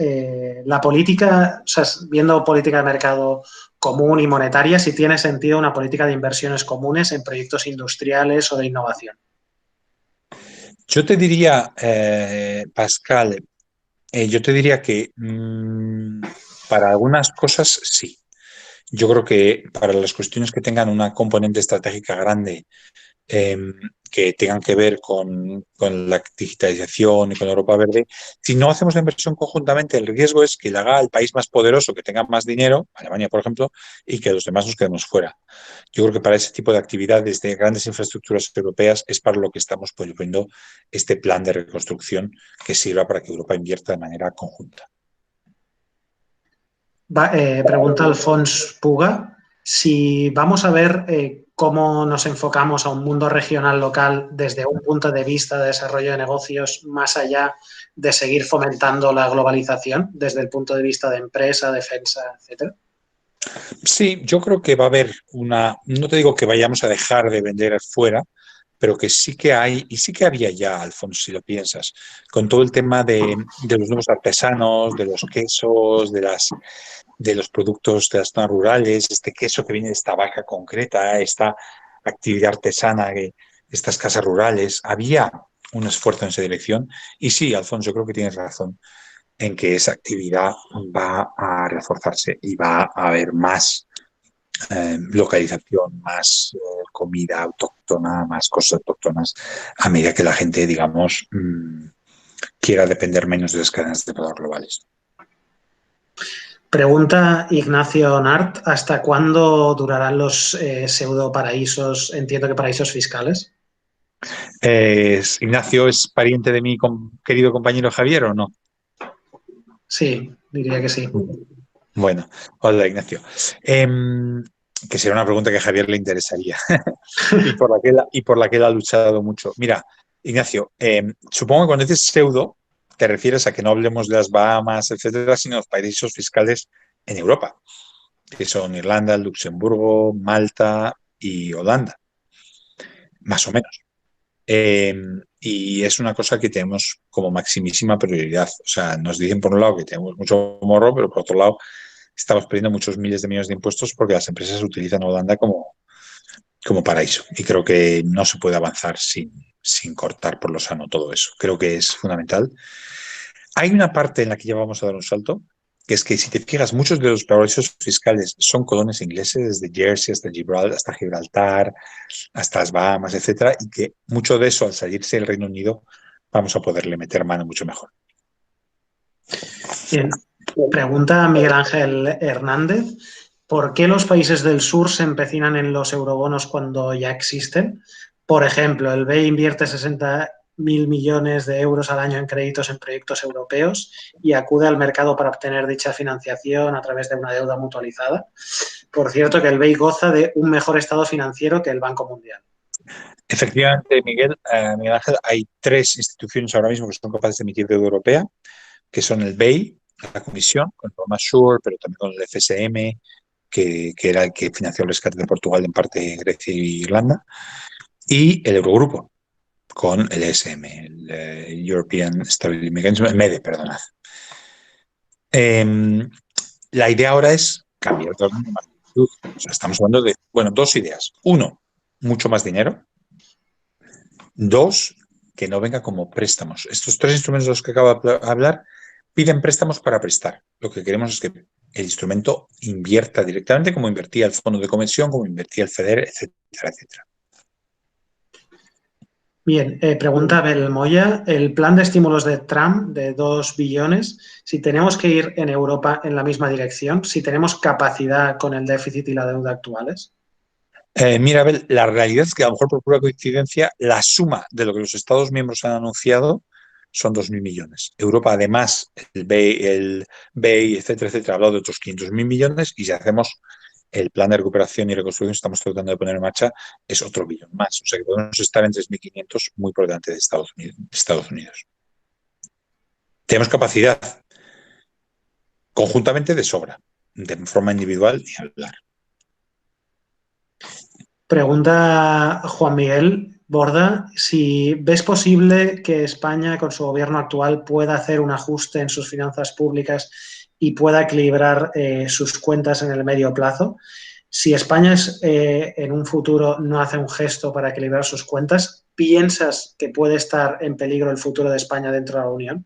la política, o sea, viendo política de mercado común y monetaria, si tiene sentido una política de inversiones comunes en proyectos industriales o de innovación. Yo te diría, Pascal, yo te diría que para algunas cosas sí. Yo creo que para las cuestiones que tengan una componente estratégica grande, eh, que tengan que ver con la digitalización y con Europa Verde, si no hacemos la inversión conjuntamente, el riesgo es que la haga el país más poderoso, que tenga más dinero, Alemania, por ejemplo, y que los demás nos quedemos fuera. Yo creo que para ese tipo de actividades de grandes infraestructuras europeas es para lo que estamos poniendo este plan de reconstrucción que sirva para que Europa invierta de manera conjunta. Pregunta Alfons Puga, si vamos a ver cómo nos enfocamos a un mundo regional local desde un punto de vista de desarrollo de negocios, más allá de seguir fomentando la globalización, desde el punto de vista de empresa, defensa, etcétera. Sí, yo creo que va a haber no te digo que vayamos a dejar de vender fuera, pero que sí que hay, y sí que había ya, Alfonso, si lo piensas, con todo el tema de los nuevos artesanos, de los quesos, de los productos de las zonas rurales, este queso que viene de esta vaca concreta, esta actividad artesana, estas casas rurales. Había un esfuerzo en esa dirección. Y sí, Alfonso, yo creo que tienes razón en que esa actividad va a reforzarse y va a haber más localización, más comida autóctona, más cosas autóctonas, a medida que la gente, digamos, quiera depender menos de las cadenas de valor globales. Pregunta Ignacio Nart, ¿hasta cuándo durarán los pseudo paraísos, entiendo que paraísos fiscales? Ignacio, ¿es pariente de mi querido compañero Javier o no? Sí, diría que sí. Bueno, hola Ignacio. Que será una pregunta que a Javier le interesaría y por la que él ha luchado mucho. Mira, Ignacio, supongo que cuando dices pseudo te refieres a que no hablemos de las Bahamas, etcétera, sino de los paraísos fiscales en Europa, que son Irlanda, Luxemburgo, Malta y Holanda, más o menos. Y es una cosa que tenemos como maximísima prioridad. O sea, nos dicen por un lado que tenemos mucho morro, pero por otro lado estamos perdiendo muchos miles de millones de impuestos porque las empresas utilizan Holanda como paraíso. Y creo que no se puede avanzar sin cortar por lo sano todo eso. Creo que es fundamental. Hay una parte en la que ya vamos a dar un salto, que es que si te fijas, muchos de los paraísos fiscales son colonias ingleses, desde Jersey hasta Gibraltar, hasta las Bahamas, etcétera, y que mucho de eso, al salirse del Reino Unido, vamos a poderle meter mano mucho mejor. Bien. Pregunta Miguel Ángel Hernández, ¿por qué los países del sur se empecinan en los eurobonos cuando ya existen? Por ejemplo, el BEI invierte 60.000 millones de euros al año en créditos en proyectos europeos y acude al mercado para obtener dicha financiación a través de una deuda mutualizada. Por cierto, que el BEI goza de un mejor estado financiero que el Banco Mundial. Efectivamente, Miguel Ángel, hay tres instituciones ahora mismo que son capaces de emitir deuda europea, que son el BEI, la Comisión, con Thomas Schur, pero también con el FSM, que era el que financió el rescate de Portugal, en parte Grecia y Irlanda, y el Eurogrupo, con el ESM, el European Stability Mechanism, el MEDE, perdonad. La idea ahora es cambiar de orden de magnitud. O sea, estamos hablando de, bueno, dos ideas. Uno, mucho más dinero. Dos, que no venga como préstamos. Estos tres instrumentos de los que acabo de hablar piden préstamos para prestar. Lo que queremos es que el instrumento invierta directamente como invertía el Fondo de Cohesión, como invertía el FEDER, etcétera, etcétera. Bien, pregunta Abel Moya, el plan de estímulos de Trump de 2 billones, si tenemos que ir en Europa en la misma dirección, si tenemos capacidad con el déficit y la deuda actuales. Mira, Abel, la realidad es que a lo mejor por pura coincidencia, la suma de lo que los Estados miembros han anunciado son 2.000 millones. Europa, además, el BEI, etcétera, etcétera, ha hablado de otros 500.000 millones y si hacemos el plan de recuperación y reconstrucción que estamos tratando de poner en marcha, es otro billón más. O sea que podemos estar en 3.500 muy por delante de Estados Unidos. Tenemos capacidad conjuntamente de sobra, de forma individual y hablar. Pregunta Juan Miguel Borda, si ves posible que España con su gobierno actual pueda hacer un ajuste en sus finanzas públicas y pueda equilibrar sus cuentas en el medio plazo. Si España en un futuro no hace un gesto para equilibrar sus cuentas, ¿piensas que puede estar en peligro el futuro de España dentro de la Unión?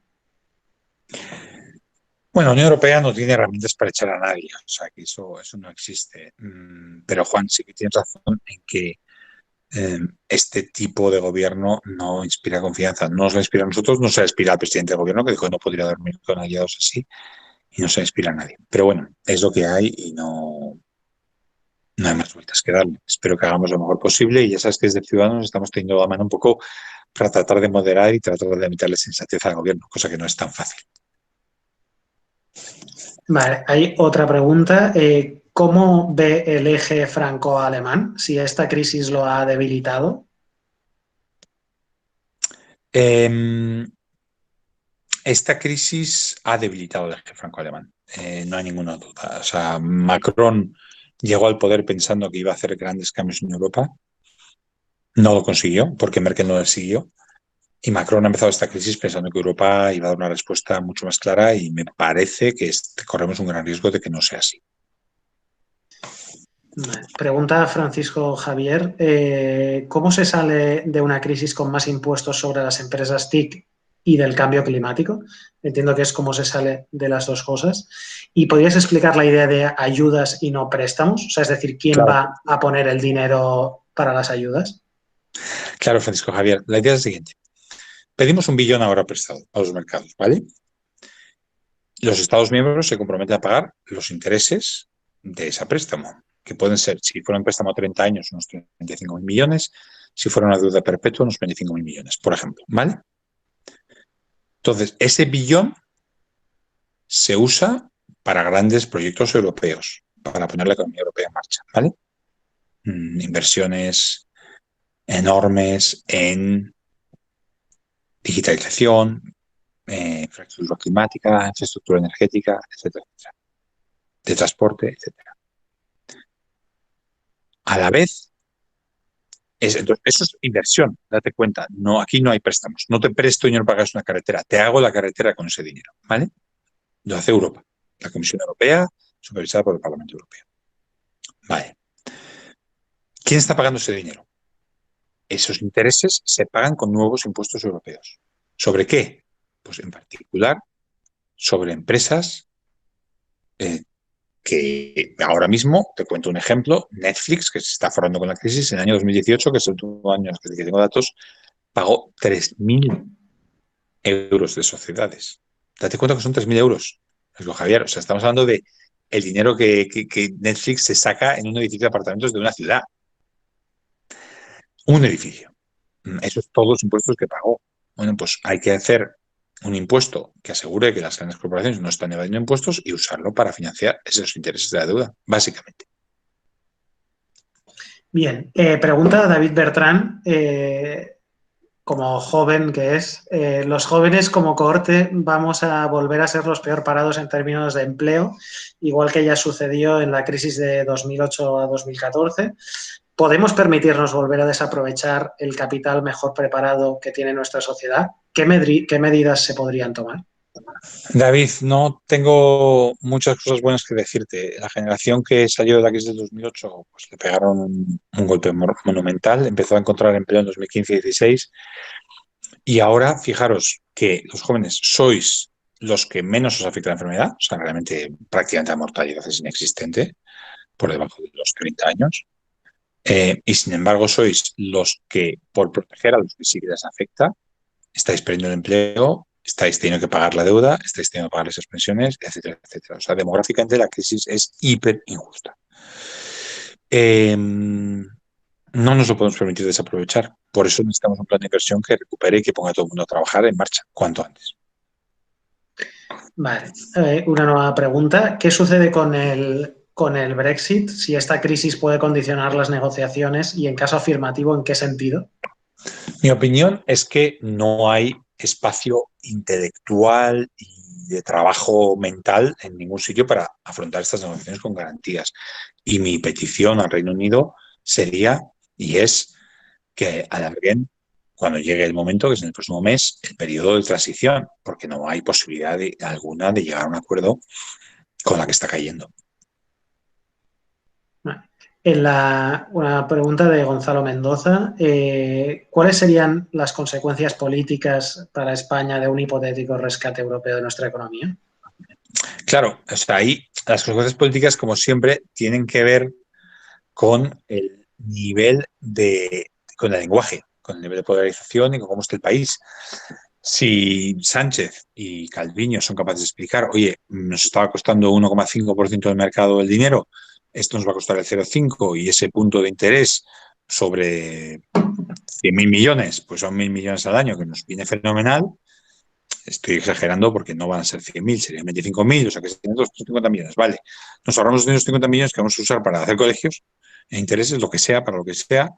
Bueno, la Unión Europea no tiene herramientas para echar a nadie, o sea que eso no existe. Pero Juan, sí que tienes razón en que este tipo de gobierno no inspira confianza. No nos la inspira a nosotros, no se la inspira al presidente del gobierno, que dijo que no podría dormir con aliados así, y no se la inspira a nadie. Pero bueno, es lo que hay y no hay más vueltas que darle. Espero que hagamos lo mejor posible y ya sabes que desde Ciudadanos estamos teniendo la mano un poco para tratar de moderar y tratar de meterle sensatez al gobierno, cosa que no es tan fácil. Vale, hay otra pregunta. ¿Cómo ve el eje franco-alemán? Si esta crisis lo ha debilitado. Esta crisis ha debilitado el eje franco-alemán, no hay ninguna duda. O sea, Macron llegó al poder pensando que iba a hacer grandes cambios en Europa No lo consiguió porque Merkel no lo siguió. Y Macron ha empezado esta crisis pensando que Europa iba a dar una respuesta mucho más clara y me parece que corremos un gran riesgo de que no sea así. Pregunta Francisco Javier, ¿cómo se sale de una crisis con más impuestos sobre las empresas TIC y del cambio climático? Entiendo que es cómo se sale de las dos cosas. ¿Y podrías explicar la idea de ayudas y no préstamos? O sea, es decir, ¿quién Claro. va a poner el dinero para las ayudas? Claro, Francisco Javier, la idea es la siguiente. Pedimos 1 billón ahora prestado a los mercados, ¿vale? Los Estados miembros se comprometen a pagar los intereses de ese préstamo, que pueden ser, si fuera un préstamo a 30 años, unos 35.000 millones, si fuera una deuda perpetua, unos 25.000 millones, por ejemplo, ¿vale? Entonces, ese billón se usa para grandes proyectos europeos, para poner la economía europea en marcha, ¿vale? Inversiones enormes en digitalización, infraestructura climática, infraestructura energética, etcétera, etcétera, de transporte, etcétera. A la vez, entonces, eso es inversión, date cuenta. No, aquí no hay préstamos. No te presto dinero para que hagas una carretera. Te hago la carretera con ese dinero, ¿vale? Lo hace Europa, la Comisión Europea, supervisada por el Parlamento Europeo. Vale. ¿Quién está pagando ese dinero? Esos intereses se pagan con nuevos impuestos europeos. ¿Sobre qué? Pues en particular sobre empresas que ahora mismo, te cuento un ejemplo, Netflix, que se está forrando con la crisis, en el año 2018, que es el último año en el que tengo datos, pagó 3.000 euros de sociedades. Date cuenta que son 3.000 euros, Javier. O sea, estamos hablando de el dinero que Netflix se saca en un edificio de apartamentos de una ciudad. Un edificio. Eso es todos los impuestos que pagó. Bueno, pues hay que hacer un impuesto que asegure que las grandes corporaciones no están evadiendo impuestos y usarlo para financiar esos intereses de la deuda, básicamente. Bien, pregunta David Bertrán, como joven que es, los jóvenes como cohorte vamos a volver a ser los peor parados en términos de empleo, igual que ya sucedió en la crisis de 2008 a 2014. ¿Podemos permitirnos volver a desaprovechar el capital mejor preparado que tiene nuestra sociedad? ¿Qué medidas se podrían tomar? David, no tengo muchas cosas buenas que decirte. La generación que salió de la crisis del 2008, pues le pegaron un golpe monumental, empezó a encontrar empleo en 2015 y 2016 y ahora, fijaros que los jóvenes sois los que menos os afecta la enfermedad, o sea, realmente prácticamente la mortalidad es inexistente, por debajo de los 30 años, y sin embargo sois los que, por proteger a los que sí que les afecta, estáis perdiendo el empleo, estáis teniendo que pagar la deuda, estáis teniendo que pagar esas pensiones, etcétera, etcétera. O sea, demográficamente la crisis es hiper injusta. No nos lo podemos permitir desaprovechar. Por eso necesitamos un plan de inversión que recupere y que ponga a todo el mundo a trabajar en marcha cuanto antes. Vale, una nueva pregunta. ¿Qué sucede con el Brexit? Si esta crisis puede condicionar las negociaciones y en caso afirmativo, ¿en qué sentido? Mi opinión es que no hay espacio intelectual y de trabajo mental en ningún sitio para afrontar estas negociaciones con garantías. Y mi petición al Reino Unido sería, y es, que alarguen cuando llegue el momento, que es en el próximo mes, el periodo de transición, porque no hay posibilidad alguna de llegar a un acuerdo con la que está cayendo. Una pregunta de Gonzalo Mendoza. ¿Cuáles serían las consecuencias políticas para España de un hipotético rescate europeo de nuestra economía? Claro, o sea, ahí las consecuencias políticas, como siempre, tienen que ver con el nivel con el lenguaje, con el nivel de polarización y con cómo está el país. Si Sánchez y Calviño son capaces de explicar, oye, nos estaba costando 1,5% del mercado el dinero, esto nos va a costar el 0,5 y ese punto de interés sobre 100.000 millones, pues son 1.000 millones al año, que nos viene fenomenal. Estoy exagerando porque no van a ser 100.000, serían 25.000, o sea que serían 250 millones. Vale, nos ahorramos 250 millones que vamos a usar para hacer colegios e intereses, lo que sea, para lo que sea.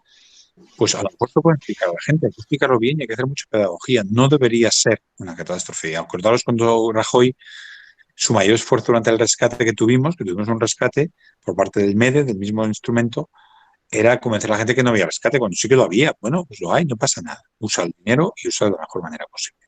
Pues a lo mejor se puede explicar a la gente, hay que explicarlo bien y hay que hacer mucha pedagogía. No debería ser una catástrofe. Acordaros cuando Rajoy, su mayor esfuerzo durante el rescate que tuvimos un rescate por parte del MEDE, del mismo instrumento, era convencer a la gente que no había rescate, cuando sí que lo había. Bueno, pues lo hay, no pasa nada. Usa el dinero y usa de la mejor manera posible.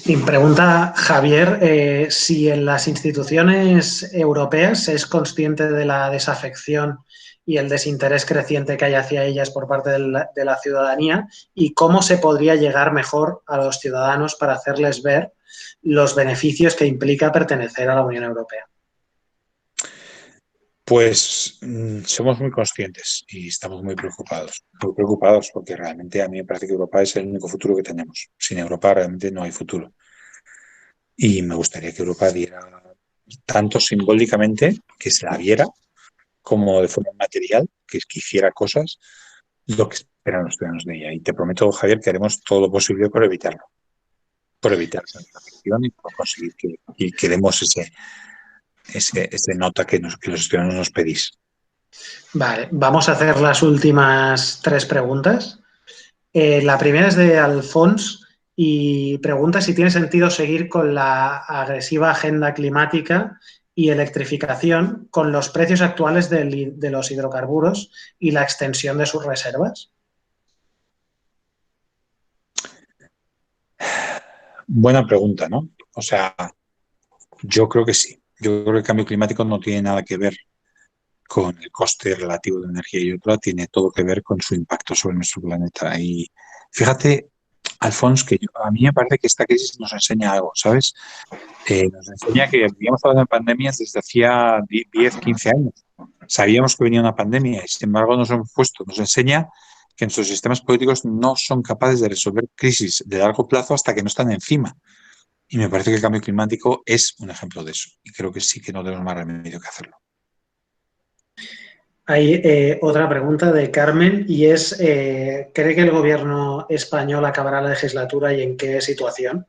Y pregunta Javier si en las instituciones europeas se es consciente de la desafección y el desinterés creciente que hay hacia ellas por parte de la ciudadanía y cómo se podría llegar mejor a los ciudadanos para hacerles ver los beneficios que implica pertenecer a la Unión Europea. Pues somos muy conscientes y estamos muy preocupados porque realmente a mí me parece que Europa es el único futuro que tenemos. Sin Europa realmente no hay futuro. Y me gustaría que Europa diera tanto simbólicamente, que se la viera, como de forma material, que hiciera cosas, lo que esperan los ciudadanos de ella. Y te prometo, Javier, que haremos todo lo posible por evitar esa desafección y por conseguir que demos ese nota que los ciudadanos nos pedís. Vale, vamos a hacer las últimas 3 preguntas. La primera es de Alfons y pregunta si tiene sentido seguir con la agresiva agenda climática y electrificación con los precios actuales de los hidrocarburos y la extensión de sus reservas. Buena pregunta, ¿no? O sea, yo creo que sí. Yo creo que el cambio climático no tiene nada que ver con el coste relativo de energía y otra, tiene todo que ver con su impacto sobre nuestro planeta. Y fíjate, Alfons, que a mí me parece que esta crisis nos enseña algo, ¿sabes? Nos enseña que habíamos hablado de pandemias desde hacía 10, 15 años. Sabíamos que venía una pandemia y, sin embargo, nos hemos puesto. Nos enseña que nuestros sistemas políticos no son capaces de resolver crisis de largo plazo hasta que no están encima. Y me parece que el cambio climático es un ejemplo de eso. Y creo que sí que no tenemos más remedio que hacerlo. Hay otra pregunta de Carmen y es, ¿cree que el gobierno español acabará la legislatura y en qué situación?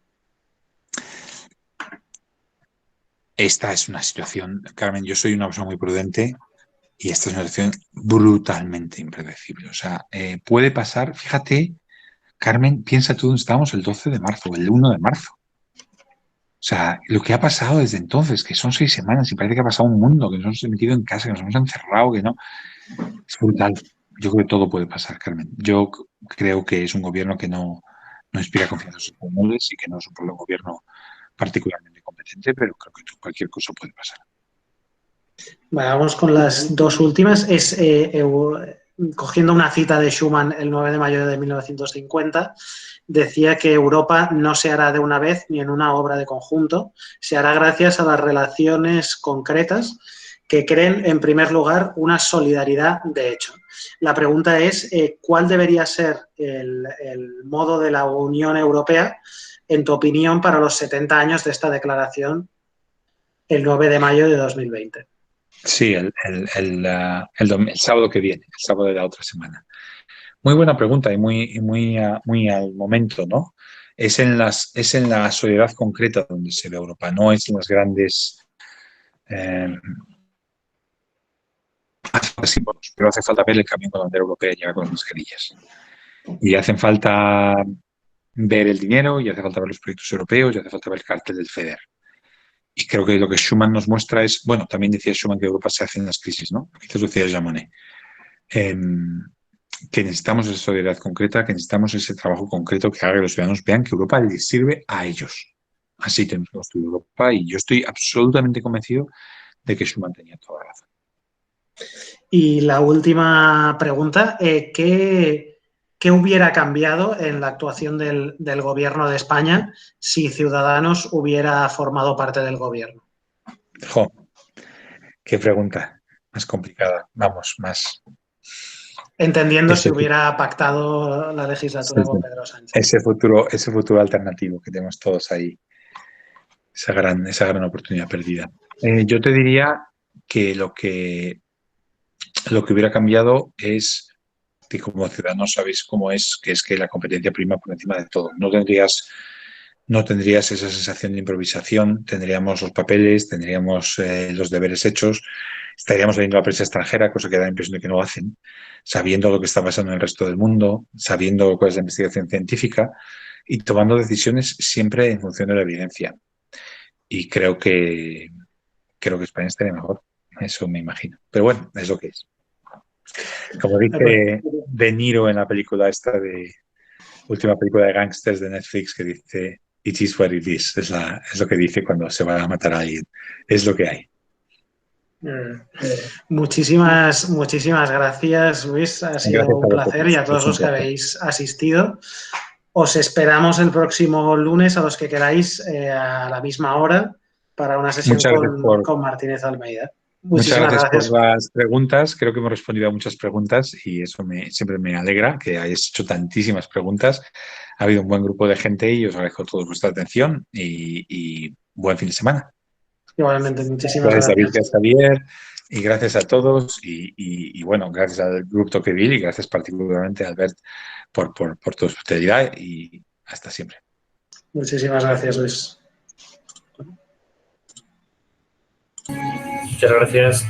Esta es una situación, Carmen, yo soy una persona muy prudente y esta es una situación brutalmente impredecible. O sea, puede pasar, fíjate, Carmen, piensa tú dónde estábamos el 12 de marzo o el 1 de marzo. O sea, lo que ha pasado desde entonces, que son 6 semanas y parece que ha pasado un mundo, que nos hemos metido en casa, que nos hemos encerrado, que no. Es brutal. Yo creo que todo puede pasar, Carmen. Yo creo que es un gobierno que no inspira confianza en sus españoles y que no es un gobierno particularmente competente, pero creo que cualquier cosa puede pasar. Vamos con las 2 últimas. Es cogiendo una cita de Schuman el 9 de mayo de 1950, decía que Europa no se hará de una vez ni en una obra de conjunto, se hará gracias a las relaciones concretas que creen, en primer lugar, una solidaridad de hecho. La pregunta es, ¿cuál debería ser el modo de la Unión Europea, en tu opinión, para los 70 años de esta declaración el 9 de mayo de 2020? Sí, el sábado que viene, el sábado de la otra semana. Muy buena pregunta y muy al momento, ¿no? Es en la sociedad concreta donde se ve Europa, no es en las grandes eh, símbolos, pero hace falta ver el camión con la bandera europea llegar con las mascarillas. Y hacen falta ver el dinero, y hace falta ver los proyectos europeos, y hace falta ver el cartel del FEDER. Y creo que lo que Schuman nos muestra es, bueno, también decía Schuman que Europa se hace en las crisis, ¿no? Quizás decía Jean Monnet. Que necesitamos esa solidaridad concreta, que necesitamos ese trabajo concreto que haga que los ciudadanos vean que Europa les sirve a ellos. Así tenemos que construir Europa y yo estoy absolutamente convencido de que Schuman tenía toda la razón. Y la última pregunta, ¿qué hubiera cambiado en la actuación del gobierno de España si Ciudadanos hubiera formado parte del gobierno? Jo, qué pregunta más complicada. Vamos, más. Entendiendo si hubiera pactado la legislatura con Pedro Sánchez. Ese futuro alternativo que tenemos todos ahí, esa gran oportunidad perdida. Yo te diría que lo que hubiera cambiado es que como ciudadanos sabéis cómo es, que la competencia prima por encima de todo. No tendrías esa sensación de improvisación, tendríamos los papeles, tendríamos los deberes hechos, estaríamos leyendo la prensa extranjera, cosa que da la impresión de que no hacen, sabiendo lo que está pasando en el resto del mundo, sabiendo cuál es la investigación científica y tomando decisiones siempre en función de la evidencia. Y creo que España estaría mejor, eso me imagino. Pero bueno, es lo que es. Como dice De Niro en la película esta última película de gangsters de Netflix, que dice "It is what it is", es lo que dice cuando se va a matar a alguien, es lo que hay. Muchísimas gracias, Luis. Ha sido Gracias un a placer, y vosotros, a todos es un los que placer. habéis asistido. Os esperamos el próximo lunes, a los que queráis, a la misma hora, para una sesión Muchas gracias con Martínez Almeida. Muchas Muchísimas gracias por gracias. las preguntas. Creo que hemos respondido a muchas preguntas y eso siempre me alegra que hayáis hecho tantísimas preguntas. Ha habido un buen grupo de gente y os agradezco a todos vuestra atención y buen fin de semana. Igualmente, muchísimas Gracias, David, gracias. gracias, Javier, y gracias a todos. Y bueno, gracias al Grupo Toqueville y gracias particularmente a Albert por tu hospitalidad y hasta siempre. Muchísimas gracias, Luis. Muchas gracias.